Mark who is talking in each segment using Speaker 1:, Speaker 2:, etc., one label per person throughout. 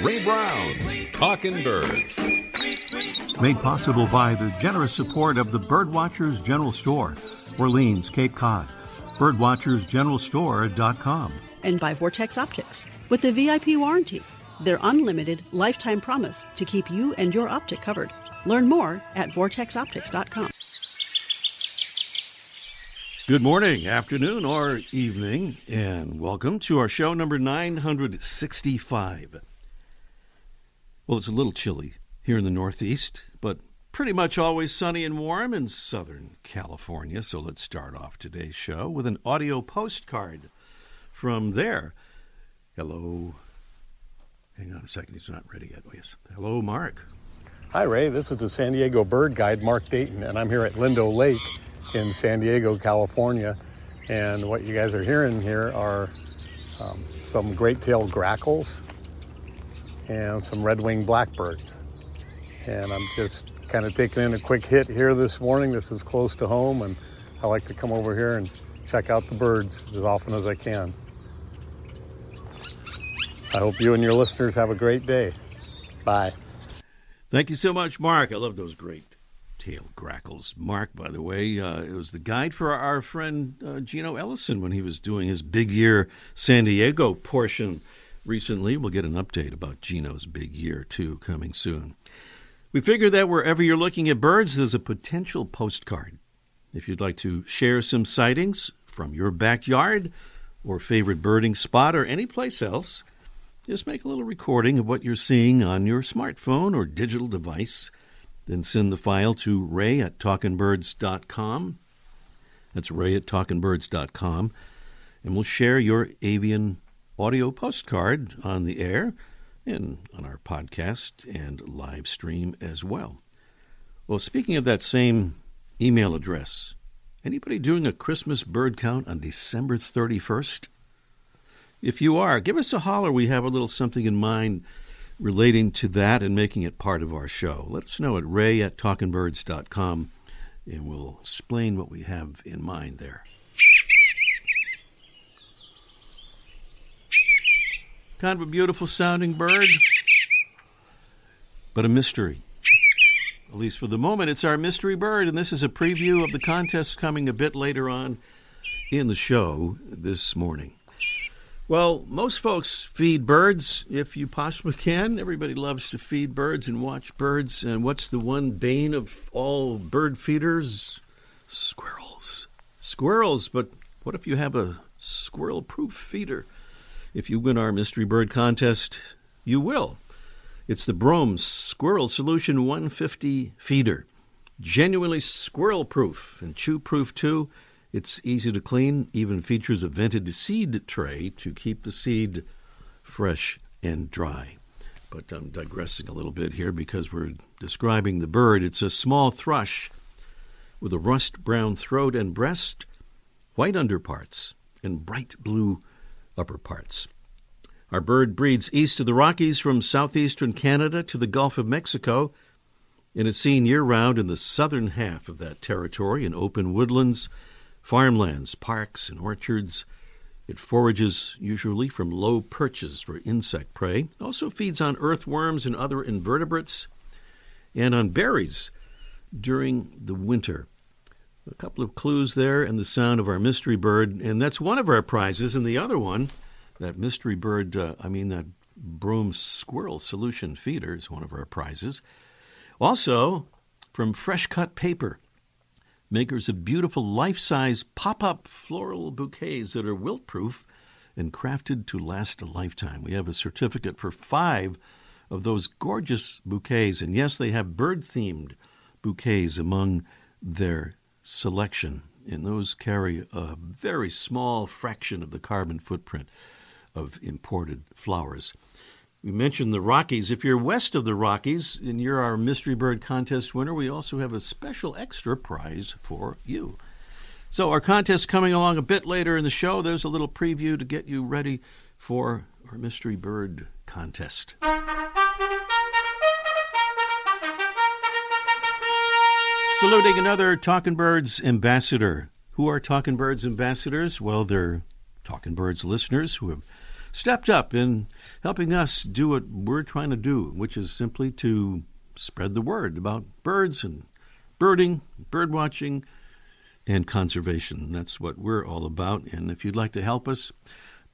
Speaker 1: Ray Brown's Talking Birds.
Speaker 2: Made possible by the generous support of the Birdwatchers General Store, Orleans, Cape Cod. Birdwatchersgeneralstore.com.
Speaker 3: And by Vortex Optics with the VIP warranty, their unlimited lifetime promise to keep you and your optic covered. Learn more at vortexoptics.com.
Speaker 2: Good morning, afternoon, or evening, and welcome to our show number 965. Well, it's a little chilly here in the Northeast, but pretty much always sunny and warm in Southern California. So let's start off today's show with an audio postcard from there. Hello. Hang on a second. He's not ready yet. Yes. Hello, Mark.
Speaker 4: Hi, Ray. This is the San Diego bird guide, Mark Dayton, and I'm here at Lindo Lake in San Diego, California. And what you guys are hearing here are some great-tailed grackles and some red-winged blackbirds. And I'm just kind of taking in a quick hit here this morning. This is close to home, and I like to come over here and check out the birds as often as I can. I hope you and your listeners have a great day. Bye.
Speaker 2: Thank you so much, Mark. I love those great-tailed grackles. Mark, by the way, it was the guide for our friend Gino Ellison when he was doing his Big Year San Diego portion recently. We'll get an update about Gino's Big Year, too, coming soon. We figure that wherever you're looking at birds, there's a potential postcard. If you'd like to share some sightings from your backyard or favorite birding spot or any place else, just make a little recording of what you're seeing on your smartphone or digital device. Then send the file to ray@talkingbirds.com. That's ray@talkingbirds.com. And we'll share your Avian audio postcard on the air and on our podcast and live stream as well. Well, speaking of that same email address, anybody doing a Christmas bird count on December 31st? If you are, give us a holler. We have a little something in mind relating to that and making it part of our show. Let us know at ray@talkingbirds.com, and we'll explain what we have in mind there. Kind of a beautiful sounding bird, but a mystery. At least for the moment, it's our mystery bird, and this is a preview of the contest coming a bit later on in the show this morning. Well, most folks feed birds if you possibly can. Everybody loves to feed birds and watch birds. And what's the one bane of all bird feeders? Squirrels. Squirrels, but what if you have a squirrel-proof feeder? If you win our mystery bird contest, you will. It's the Brome Squirrel Solution 150 feeder. Genuinely squirrel-proof and chew-proof, too. It's easy to clean, even features a vented seed tray to keep the seed fresh and dry. But I'm digressing a little bit here because we're describing the bird. It's a small thrush with a rust brown throat and breast, white underparts, and bright blue upper parts. Our bird breeds east of the Rockies from southeastern Canada to the Gulf of Mexico, and is seen year-round in the southern half of that territory in open woodlands, farmlands, parks, and orchards. It forages usually from low perches for insect prey. Also feeds on earthworms and other invertebrates, and on berries during the winter. A couple of clues there and the sound of our mystery bird, and that's one of our prizes. And the other one, that mystery bird, that Brome Squirrel Solution feeder is one of our prizes. Also, from Fresh Cut Paper, makers of beautiful life-size pop-up floral bouquets that are wilt-proof and crafted to last a lifetime. We have a certificate for 5 of those gorgeous bouquets, and yes, they have bird-themed bouquets among their selection, and those carry a very small fraction of the carbon footprint of imported flowers. We mentioned the Rockies. If you're west of the Rockies and you're our Mystery Bird Contest winner, we also have a special extra prize for you. So our contest coming along a bit later in the show. There's a little preview to get you ready for our Mystery Bird Contest. Saluting another Talking Birds ambassador. Who are Talking Birds ambassadors? Well, they're Talking Birds listeners who have stepped up in helping us do what we're trying to do, which is simply to spread the word about birds and birding, bird watching, and conservation. That's what we're all about. And if you'd like to help us,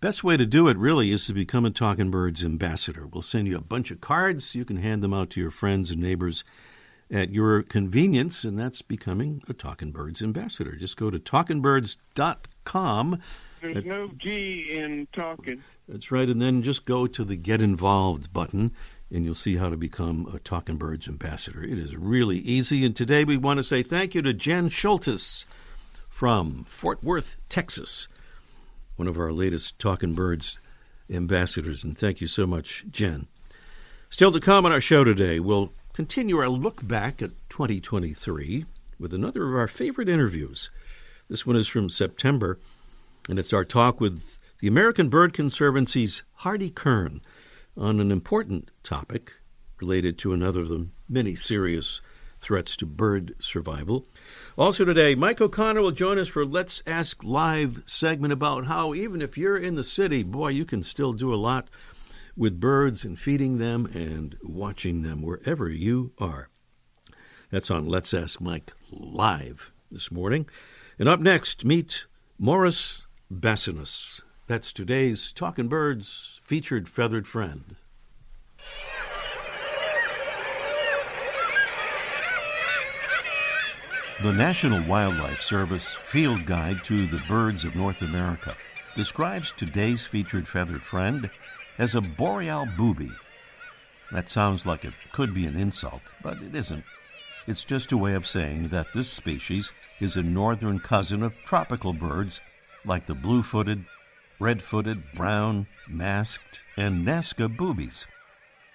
Speaker 2: best way to do it really is to become a Talking Birds ambassador. We'll send you a bunch of cards. You can hand them out to your friends and neighbors at your convenience, and that's becoming a Talking Birds ambassador. Just go to talkingbirds.com.
Speaker 5: There's no G in talking.
Speaker 2: That's right, and then just go to the Get Involved button, and you'll see how to become a Talking Birds ambassador. It is really easy, and today we want to say thank you to Jen Schultes from Fort Worth, Texas, one of our latest Talking Birds ambassadors, and thank you so much, Jen. Still to come on our show today, we'll continue our look back at 2023 with another of our favorite interviews. This one is from September, and it's our talk with the American Bird Conservancy's Hardy Kern on an important topic related to another of the many serious threats to bird survival. Also today, Mike O'Connor will join us for Let's Ask Live segment about how even if you're in the city, boy, you can still do a lot with birds and feeding them and watching them wherever you are. That's on Let's Ask Mike Live this morning. And up next, meet Morris Basinus. That's today's Talking Birds featured feathered friend. The National Wildlife Service Field Guide to the Birds of North America describes today's featured feathered friend as a boreal booby. That sounds like it could be an insult, but it isn't. It's just a way of saying that this species is a northern cousin of tropical birds like the blue-footed, red-footed, brown, masked, and Nazca boobies.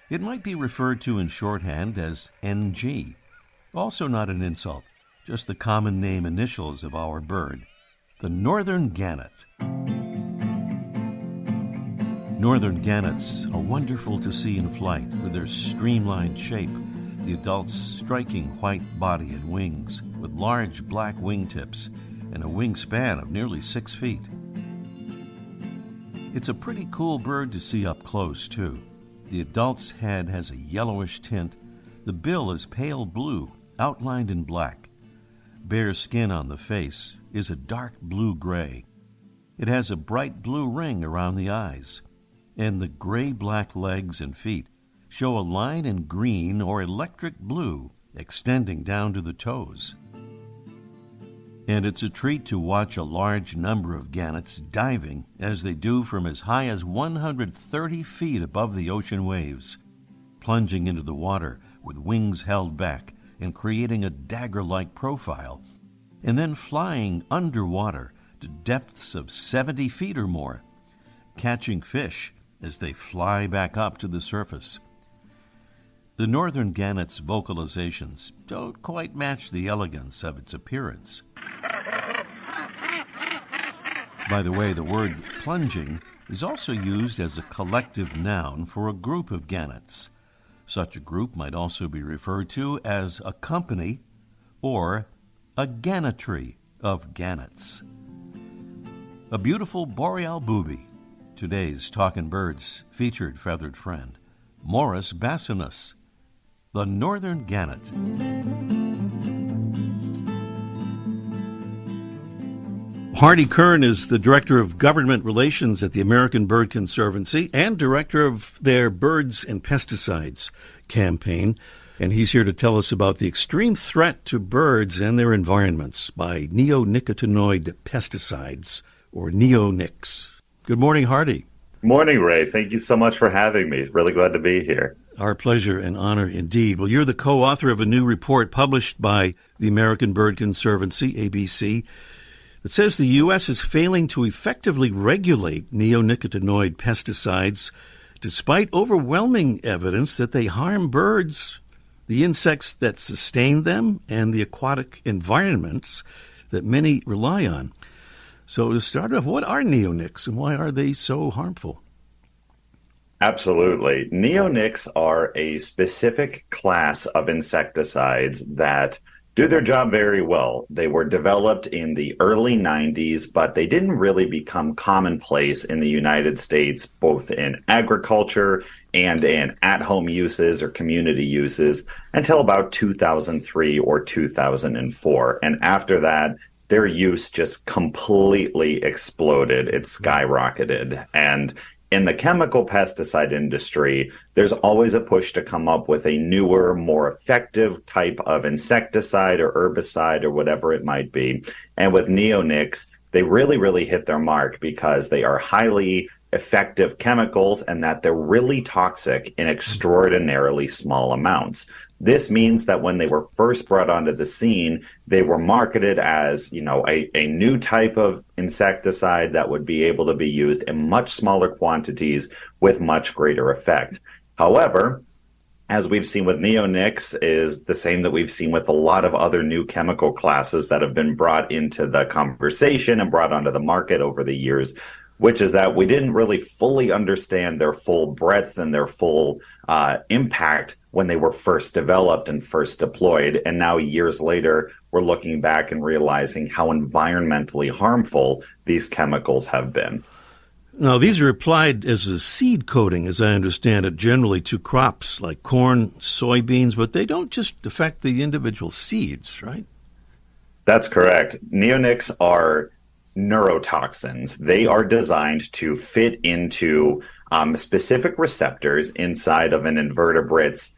Speaker 2: It might be referred to in shorthand as NG. Also not an insult, just the common name initials of our bird, the northern gannet. Northern gannets are wonderful to see in flight with their streamlined shape, the adults striking white body and wings with large black wingtips and a wingspan of nearly 6 feet. It's a pretty cool bird to see up close, too. The adult's head has a yellowish tint. The bill is pale blue, outlined in black. Bare skin on the face is a dark blue-gray. It has a bright blue ring around the eyes, and the gray-black legs and feet show a line in green or electric blue extending down to the toes. And it's a treat to watch a large number of gannets diving as they do from as high as 130 feet above the ocean waves, plunging into the water with wings held back and creating a dagger-like profile, and then flying underwater to depths of 70 feet or more, catching fish as they fly back up to the surface. The northern gannet's vocalizations don't quite match the elegance of its appearance. By the way, the word plunging is also used as a collective noun for a group of gannets. Such a group might also be referred to as a company or a gannetry of gannets. A beautiful boreal booby, today's Talking Birds featured feathered friend, Morris Basinus, the northern gannet. Hardy Kern is the Director of Government Relations at the American Bird Conservancy and Director of their Birds and Pesticides campaign. And he's here to tell us about the extreme threat to birds and their environments by neonicotinoid pesticides, or neonics. Good morning, Hardy.
Speaker 6: Morning, Ray. Thank you so much for having me. Really glad to be here.
Speaker 2: Our pleasure and honor indeed. Well, you're the co-author of a new report published by the American Bird Conservancy, ABC. It says the U.S. is failing to effectively regulate neonicotinoid pesticides despite overwhelming evidence that they harm birds, the insects that sustain them, and the aquatic environments that many rely on. So to start off, what are neonics and why are they so harmful?
Speaker 6: Absolutely. Neonics are a specific class of insecticides that do their job very well. They were developed in the early 90s, but they didn't really become commonplace in the United States, both in agriculture and in at-home uses or community uses until about 2003 or 2004. And after that, their use just completely exploded. It skyrocketed. And in the chemical pesticide industry, there's always a push to come up with a newer, more effective type of insecticide or herbicide or whatever it might be. And with neonics, they really, really hit their mark because they are highly effective chemicals and that they're really toxic in extraordinarily small amounts. This means that when they were first brought onto the scene, they were marketed as, a new type of insecticide that would be able to be used in much smaller quantities with much greater effect. However, as we've seen with neonics, is the same that we've seen with a lot of other new chemical classes that have been brought into the conversation and brought onto the market over the years, which is that we didn't really fully understand their full breadth and their full impact when they were first developed and first deployed. And now years later, we're looking back and realizing how environmentally harmful these chemicals have been.
Speaker 2: Now, these are applied as a seed coating, as I understand it, generally to crops like corn, soybeans, but they don't just affect the individual seeds, right?
Speaker 6: That's correct. Neonics are neurotoxins. They are designed to fit into specific receptors inside of an invertebrate's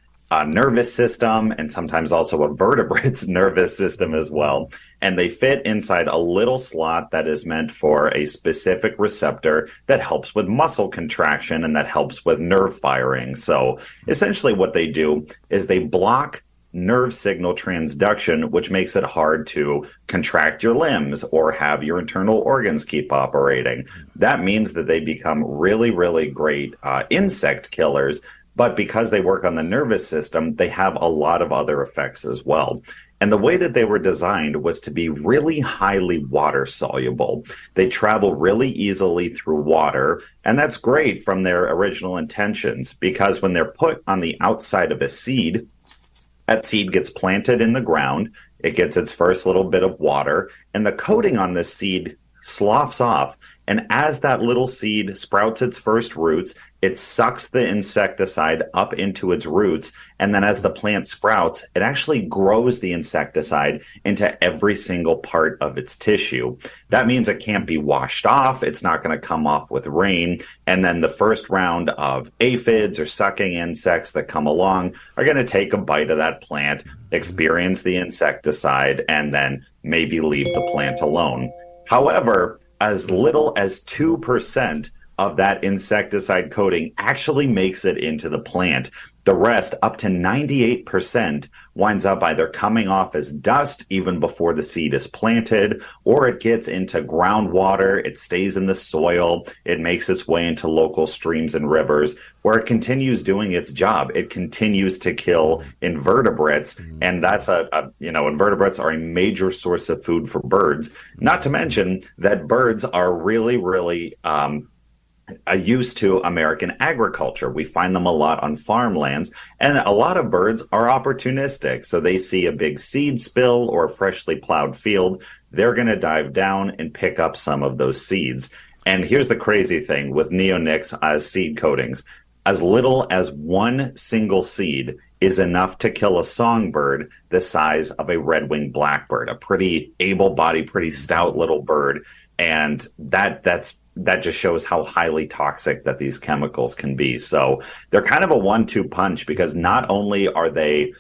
Speaker 6: nervous system, and sometimes also a vertebrate's nervous system as well. And they fit inside a little slot that is meant for a specific receptor that helps with muscle contraction and that helps with nerve firing. So essentially what they do is they block nerve signal transduction, which makes it hard to contract your limbs or have your internal organs keep operating. That means that they become really, really great insect killers. But because they work on the nervous system, they have a lot of other effects as well. And the way that they were designed was to be really highly water soluble. They travel really easily through water, and that's great from their original intentions, because when they're put on the outside of a seed, that seed gets planted in the ground, it gets its first little bit of water, and the coating on this seed sloughs off. And as that little seed sprouts its first roots, it sucks the insecticide up into its roots. And then as the plant sprouts, it actually grows the insecticide into every single part of its tissue. That means it can't be washed off. It's not going to come off with rain. And then the first round of aphids or sucking insects that come along are going to take a bite of that plant, experience the insecticide, and then maybe leave the plant alone. However, as little as 2% of that insecticide coating actually makes it into the plant. The rest, up to 98%, winds up either coming off as dust even before the seed is planted, or it gets into groundwater, it stays in the soil, it makes its way into local streams and rivers, where it continues doing its job. It continues to kill invertebrates, and that's invertebrates are a major source of food for birds. Not to mention that birds are really, really used to American agriculture. We find them a lot on farmlands, and a lot of birds are opportunistic. So they see a big seed spill or a freshly plowed field, they're going to dive down and pick up some of those seeds. And here's the crazy thing with neonics as seed coatings. As little as one single seed is enough to kill a songbird the size of a red-winged blackbird, a pretty able-bodied, pretty stout little bird. And that just shows how highly toxic that these chemicals can be. So they're kind of a 1-2 punch, because not only are they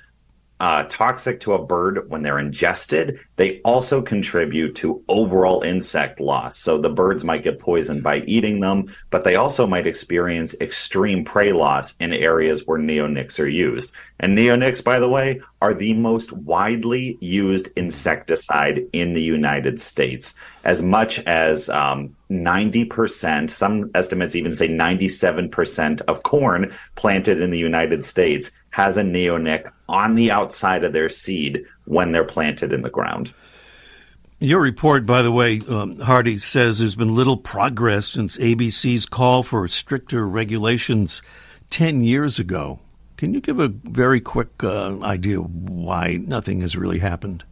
Speaker 6: toxic to a bird when they're ingested, they also contribute to overall insect loss. So the birds might get poisoned by eating them, but they also might experience extreme prey loss in areas where neonics are used. And neonics, by the way, are the most widely used insecticide in the United States. As much as 90%, some estimates even say 97% of corn planted in the United States has a neonic on the outside of their seed when they're planted in the ground.
Speaker 2: Your report, by the way, Hardy, says there's been little progress since ABC's call for stricter regulations 10 years ago. Can you give a very quick idea why nothing has really happened?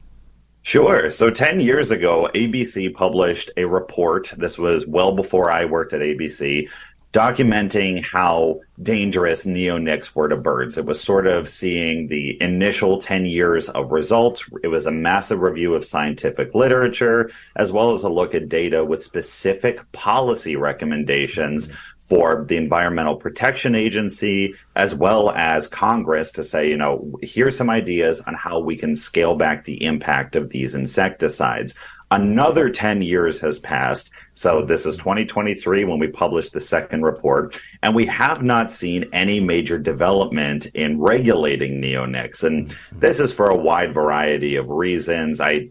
Speaker 6: Sure. So 10 years ago, ABC published a report. This was well before I worked at ABC, documenting how dangerous neonics were to birds. It was sort of seeing the initial 10 years of results. It was a massive review of scientific literature, as well as a look at data with specific policy recommendations for the Environmental Protection Agency, as well as Congress, to say, here's some ideas on how we can scale back the impact of these insecticides. Another 10 years has passed. So this is 2023 when we published the second report, and we have not seen any major development in regulating neonics. And this is for a wide variety of reasons. I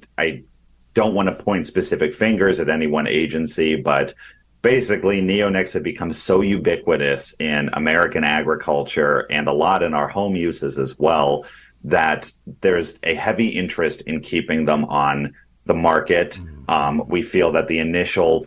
Speaker 6: don't want to point specific fingers at any one agency, but basically, neonics have become so ubiquitous in American agriculture and a lot in our home uses as well that there's a heavy interest in keeping them on the market. We feel that the initial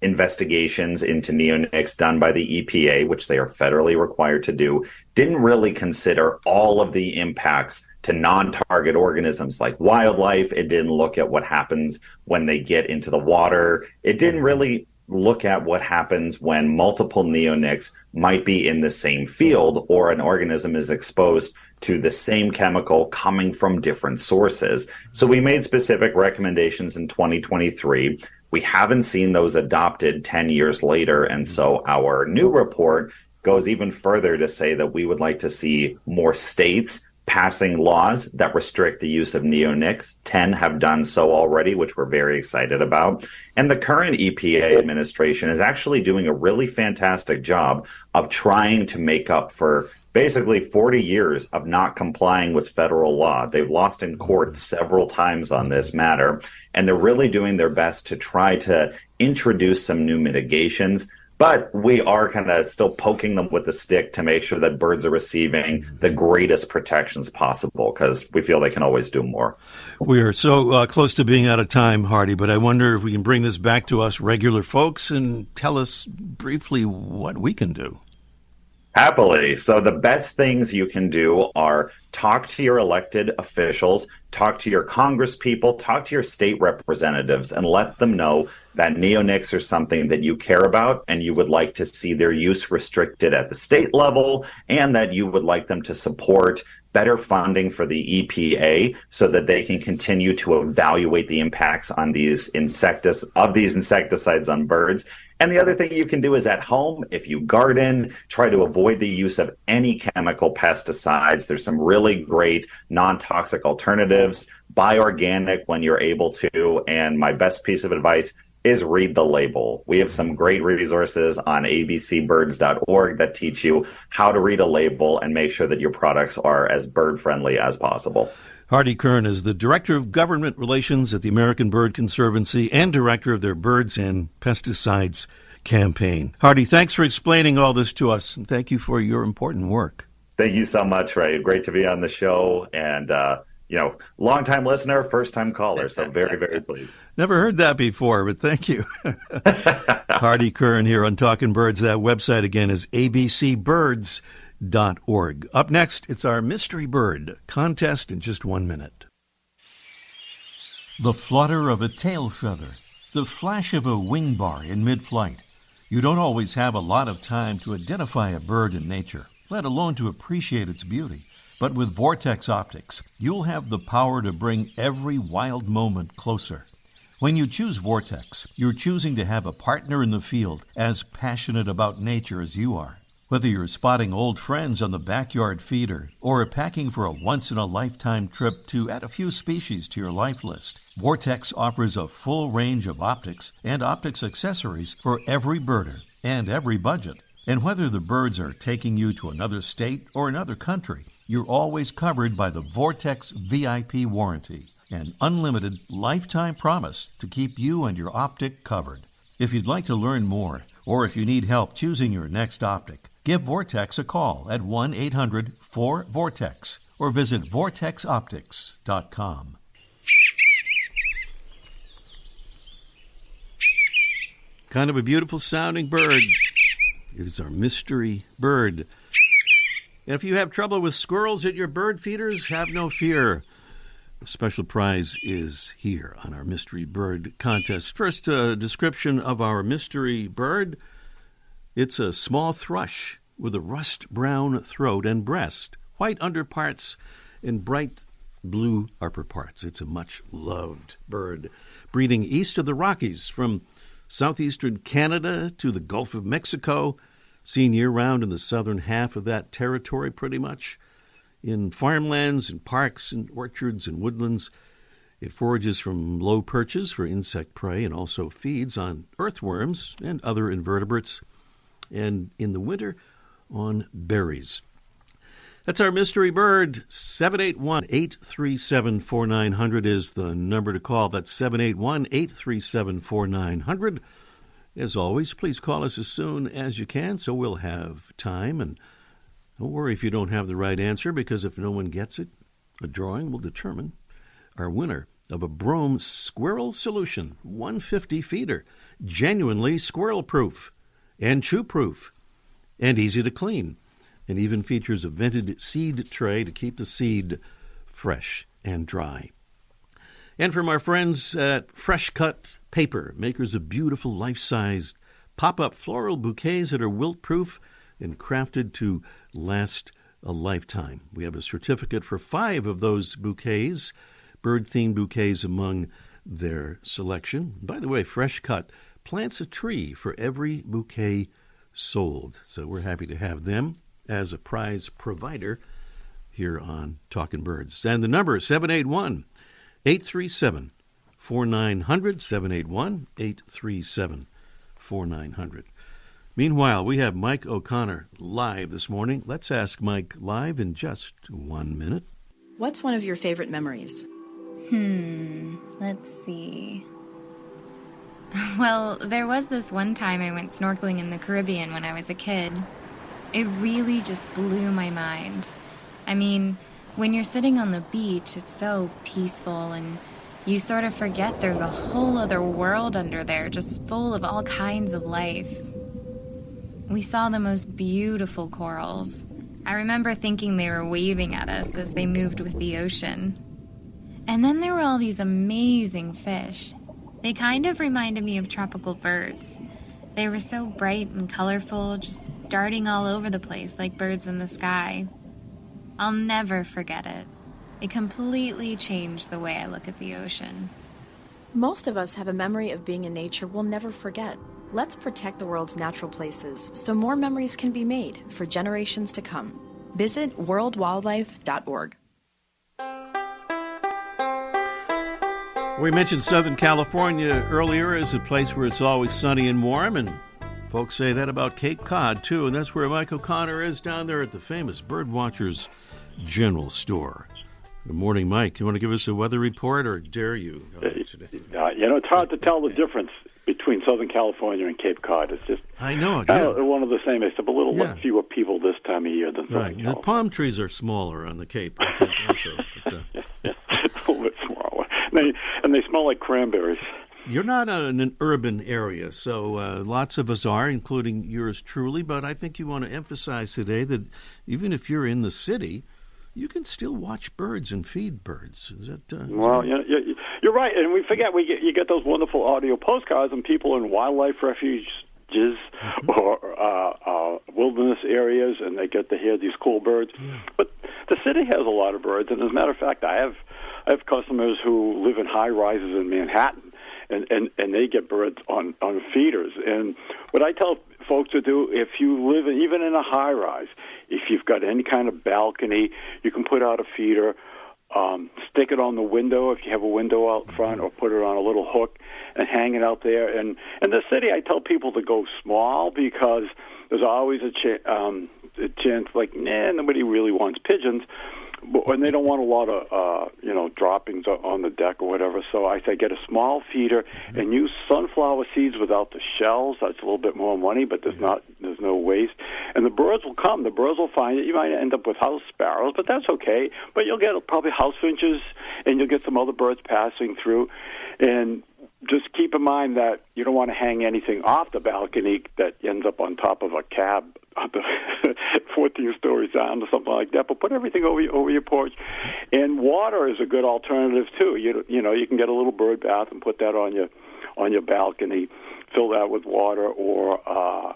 Speaker 6: investigations into neonics done by the EPA, which they are federally required to do, didn't really consider all of the impacts to non-target organisms like wildlife. It didn't look at what happens when they get into the water. It didn't really look at what happens when multiple neonics might be in the same field or an organism is exposed to the same chemical coming from different sources. So we made specific recommendations in 2023. We haven't seen those adopted 10 years later. And so our new report goes even further to say that we would like to see more states passing laws that restrict the use of neonics. 10 have done so already, which we're very excited about. And the current EPA administration is actually doing a really fantastic job of trying to make up for basically 40 years of not complying with federal law. They've lost in court several times on this matter, and they're really doing their best to try to introduce some new mitigations. But we are kind of still poking them with the stick to make sure that birds are receiving the greatest protections possible, because we feel they can always do more.
Speaker 2: We are so close to being out of time, Hardy, but I wonder if we can bring this back to us regular folks and tell us briefly what we can do.
Speaker 6: Happily. So the best things you can do are talk to your elected officials, talk to your congresspeople, talk to your state representatives, and let them know that neonics are something that you care about and you would like to see their use restricted at the state level, and that you would like them to support better funding for the EPA so that they can continue to evaluate the impacts on these insecticides on birds. And the other thing you can do is at home, if you garden, try to avoid the use of any chemical pesticides. There's some really great non-toxic alternatives. Buy organic when you're able to. And my best piece of advice is read the label. We have some great resources on abcbirds.org that teach you how to read a label and make sure that your products are as bird-friendly as possible.
Speaker 2: Hardy Kern is the Director of Government Relations at the American Bird Conservancy and Director of their Birds and Pesticides campaign. Hardy, thanks for explaining all this to us, and thank you for your important work.
Speaker 6: Thank you so much, Ray. Great to be on the show, and long-time listener, first-time caller, so very, very pleased.
Speaker 2: Never heard that before, but thank you. Hardy Kern here on Talking Birds. That website again is abcbirds.org. Up next, it's our Mystery Bird contest in just 1 minute. The flutter of a tail feather, the flash of a wing bar in mid-flight. You don't always have a lot of time to identify a bird in nature, let alone to appreciate its beauty. But with Vortex Optics, you'll have the power to bring every wild moment closer. When you choose Vortex, you're choosing to have a partner in the field as passionate about nature as you are. Whether you're spotting old friends on the backyard feeder or packing for a once-in-a-lifetime trip to add a few species to your life list, Vortex offers a full range of optics and optics accessories for every birder and every budget. And whether the birds are taking you to another state or another country, you're always covered by the Vortex VIP warranty, an unlimited lifetime promise to keep you and your optic covered. If you'd like to learn more, or if you need help choosing your next optic, give Vortex a call at 1-800-4VORTEX or visit vortexoptics.com. Kind of a beautiful sounding bird. It is our mystery bird. And if you have trouble with squirrels at your bird feeders, have no fear. A special prize is here on our Mystery Bird contest. First, a description of our mystery bird. It's a small thrush with a rust-brown throat and breast, white underparts, and bright blue upper parts. It's a much-loved bird, breeding east of the Rockies from southeastern Canada to the Gulf of Mexico, seen year-round in the southern half of that territory pretty much, in farmlands and parks and orchards and woodlands. It forages from low perches for insect prey and also feeds on earthworms and other invertebrates, and in the winter on berries. That's our mystery bird. 781-837-4900 is the number to call. That's 781-837-4900. As always, please call us as soon as you can so we'll have time. And don't worry if you don't have the right answer, because if no one gets it, a drawing will determine our winner of a Brome Squirrel Solution 150 feeder. Genuinely squirrel-proof and chew-proof and easy to clean. And even features a vented seed tray to keep the seed fresh and dry. And from our friends at Fresh Cut Paper, makers of beautiful life-sized pop-up floral bouquets that are wilt-proof and crafted to last a lifetime. We have a certificate for 5 of those bouquets, bird-themed bouquets among their selection. By the way, Fresh Cut plants a tree for every bouquet sold. So we're happy to have them as a prize provider here on Talkin' Birds. And the number is 781-837-4900, 781-837-4900. Meanwhile, we have Mike O'Connor live this morning. Let's ask Mike live in just 1 minute.
Speaker 7: What's one of your favorite memories?
Speaker 8: Let's see. Well, there was this one time I went snorkeling in the Caribbean when I was a kid. It really just blew my mind. I mean, when you're sitting on the beach, it's so peaceful, and you sort of forget there's a whole other world under there, just full of all kinds of life. We saw the most beautiful corals. I remember thinking they were waving at us as they moved with the ocean. And then there were all these amazing fish. They kind of reminded me of tropical birds. They were so bright and colorful, just darting all over the place like birds in the sky. I'll never forget it. It completely changed the way I look at the ocean.
Speaker 7: Most of us have a memory of being in nature we'll never forget. Let's protect the world's natural places so more memories can be made for generations to come. Visit worldwildlife.org.
Speaker 2: We mentioned Southern California earlier as a place where it's always sunny and warm, and folks say that about Cape Cod, too, and that's where Mike O'Connor is down there at the famous Birdwatchers General Store. Good morning, Mike. You want to give us a weather report, or dare you today?
Speaker 9: It's hard to tell the difference between Southern California and Cape Cod. It's just
Speaker 2: I know
Speaker 9: one of the same, except a little fewer people this time of year than Southern California.
Speaker 2: The palm trees are smaller on the Cape, I think, also. But,
Speaker 9: a little bit smaller. And they smell like cranberries.
Speaker 2: You're not in an urban area, so lots of us are, including yours truly, but I think you want to emphasize today that even if you're in the city, you can still watch birds and feed birds. Is that?
Speaker 9: You're right, and we forget you get those wonderful audio postcards, and people in wildlife refuges or wilderness areas, and they get to hear these cool birds. Yeah. But the city has a lot of birds, and as a matter of fact, I have customers who live in high rises in Manhattan, and they get birds on feeders. And what I tell folks to do, if you live even in a high rise, if you've got any kind of balcony, you can put out a feeder, stick it on the window if you have a window out front, or put it on a little hook and hang it out there. And in the city, I tell people to go small because there's always a chance, like, nobody really wants pigeons. And they don't want a lot of, droppings on the deck or whatever. So I say get a small feeder and use sunflower seeds without the shells. That's a little bit more money, but there's no waste. And the birds will come. The birds will find it. You might end up with house sparrows, but that's okay. But you'll get probably house finches, and you'll get some other birds passing through. And just keep in mind that you don't want to hang anything off the balcony that ends up on top of a cab the 14 stories down or something like that. But put everything over your porch. And water is a good alternative too. You know, you can get a little bird bath and put that on your balcony. Fill that with water, or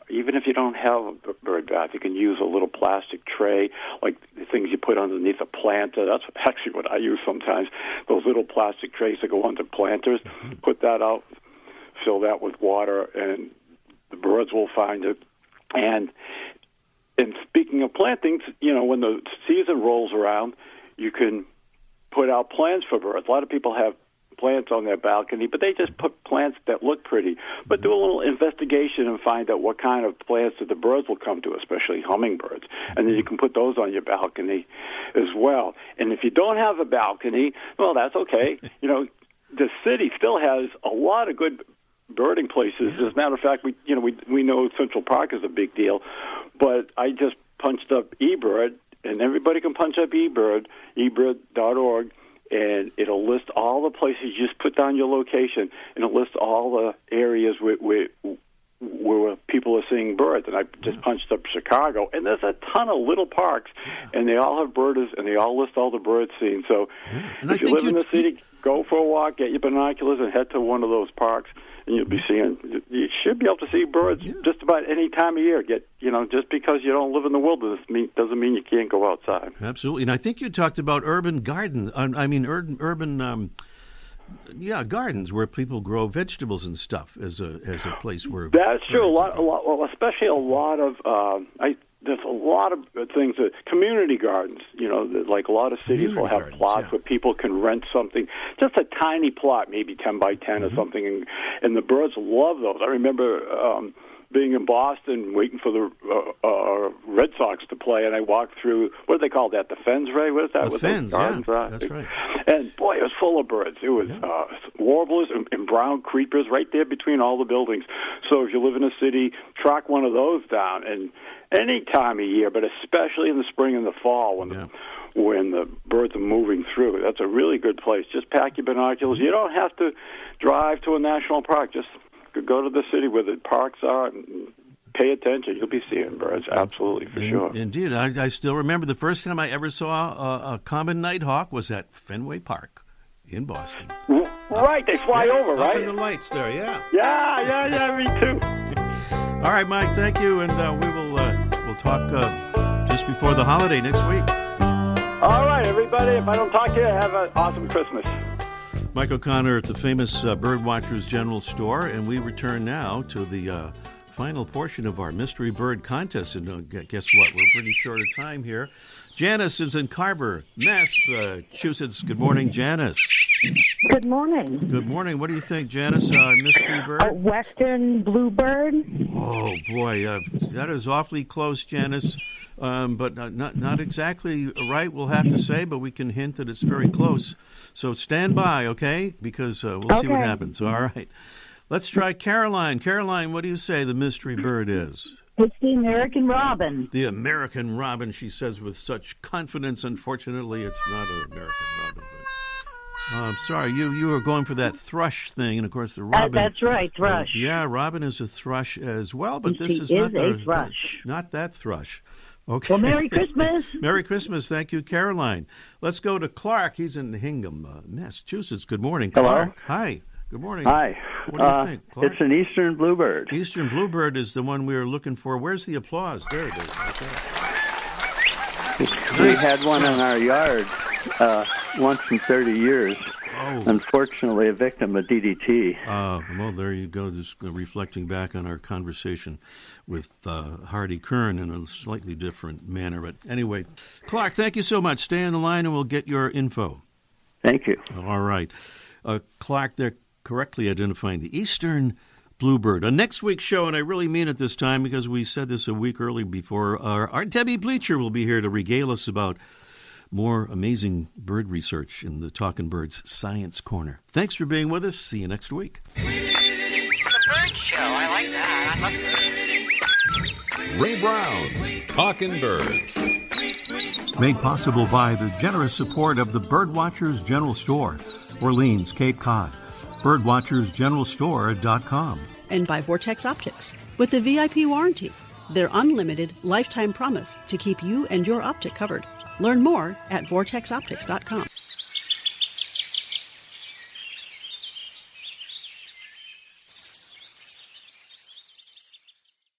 Speaker 9: even if you don't have a bird bath, you can use a little plastic tray, like the things you put underneath a planter. That's actually what I use sometimes, those little plastic trays that go onto planters. Put that out, fill that with water, and the birds will find it. And speaking of plantings, you know, when the season rolls around, you can put out plants for birds. A lot of people have plants on their balcony, but they just put plants that look pretty. But do a little investigation and find out what kind of plants that the birds will come to, especially hummingbirds. And then you can put those on your balcony as well. And if you don't have a balcony, well, that's okay. You know, the city still has a lot of good birding places. As a matter of fact, we know Central Park is a big deal, but I just punched up eBird, and everybody can punch up eBird, ebird.org, and it'll list all the places. You just put down your location, and it'll list all the areas where people are seeing birds. And I just punched up Chicago, and there's a ton of little parks, and they all have birders, and they all list all the birds seen. So if you live in the city, go for a walk, get your binoculars, and head to one of those parks, and you'll be seeing. You should be able to see birds just about any time of year. Just because you don't live in the wilderness doesn't mean you can't go outside.
Speaker 2: Absolutely, and I think you talked about urban gardens. Gardens where people grow vegetables and stuff as a place where
Speaker 9: that's true. Especially a lot of there's a lot of things that community gardens. You know, like a lot of cities will have plots where people can rent something, just a tiny plot, maybe 10 by 10 or something, and the birds love those. I remember being in Boston, waiting for the Red Sox to play, and I walked through, what do they call that, the Fens, Ray? What is that?
Speaker 2: The Fens, that's right.
Speaker 9: And, boy, it was full of birds. It was warblers and brown creepers right there between all the buildings. So if you live in a city, track one of those down, and any time of year, but especially in the spring and the fall when the birds are moving through. That's a really good place. Just pack your binoculars. You don't have to drive to a national park. Just go to the city where the parks are and pay attention. You'll be seeing birds, absolutely, for sure.
Speaker 2: Indeed. I still remember the first time I ever saw a common nighthawk was at Fenway Park in Boston.
Speaker 9: Right, they fly over, right?
Speaker 2: Up in the lights there,
Speaker 9: Yeah, me too.
Speaker 2: All right, Mike, thank you, and we'll talk just before the holiday next week.
Speaker 9: All right, everybody, if I don't talk to you, have an awesome Christmas.
Speaker 2: Mike O'Connor at the famous Birdwatchers General Store, and we return now to the final portion of our Mystery Bird Contest. And guess what? We're pretty short of time here. Janice is in Carver, Massachusetts. Good morning, Janice.
Speaker 10: Good morning.
Speaker 2: Good morning. What do you think, Janice? Mystery bird?
Speaker 10: A western bluebird.
Speaker 2: Oh, boy. That is awfully close, Janice. But not exactly right, we'll have to say, but we can hint that it's very close. So stand by, okay? Because we'll see what happens. All right. Let's try Caroline. Caroline, what do you say the mystery bird is?
Speaker 10: It's the American robin.
Speaker 2: The American robin, she says with such confidence. Unfortunately, it's not an American robin. I'm sorry, you were going for that thrush thing, and of course the robin.
Speaker 10: That's right, thrush.
Speaker 2: Yeah, robin is a thrush as well, but this is
Speaker 10: not a thrush.
Speaker 2: Not that thrush. Okay.
Speaker 10: Well, Merry Christmas.
Speaker 2: Merry Christmas. Thank you, Caroline. Let's go to Clark. He's in Hingham, Massachusetts. Good morning, Clark.
Speaker 11: Hello.
Speaker 2: Hi. Good morning.
Speaker 11: Hi.
Speaker 2: What do you think, Clark?
Speaker 11: It's an eastern bluebird.
Speaker 2: Eastern bluebird is the one we were looking for. Where's the applause? There it is. Right there.
Speaker 11: We had one in our yard once in 30 years.
Speaker 2: Oh.
Speaker 11: Unfortunately, a victim of DDT.
Speaker 2: Well, there you go. Just reflecting back on our conversation with Hardy Kern in a slightly different manner. But anyway, Clark, thank you so much. Stay on the line and we'll get your info.
Speaker 11: Thank you.
Speaker 2: All right. Clark, they're correctly identifying the eastern bluebird. On next week's show, and I really mean it this time because we said this a week early before, our Debbie Bleacher will be here to regale us about more amazing bird research in the Talkin' Birds Science Corner. Thanks for being with us. See you next week.
Speaker 12: The bird show. I like that. I love it.
Speaker 1: Ray Brown's Talkin' Birds.
Speaker 2: Made possible by the generous support of the Birdwatchers General Store, Orleans, Cape Cod. Birdwatchersgeneralstore.com.
Speaker 3: And by Vortex Optics with the VIP warranty. their unlimited lifetime promise to keep you and your optic covered. Learn more at vortexoptics.com.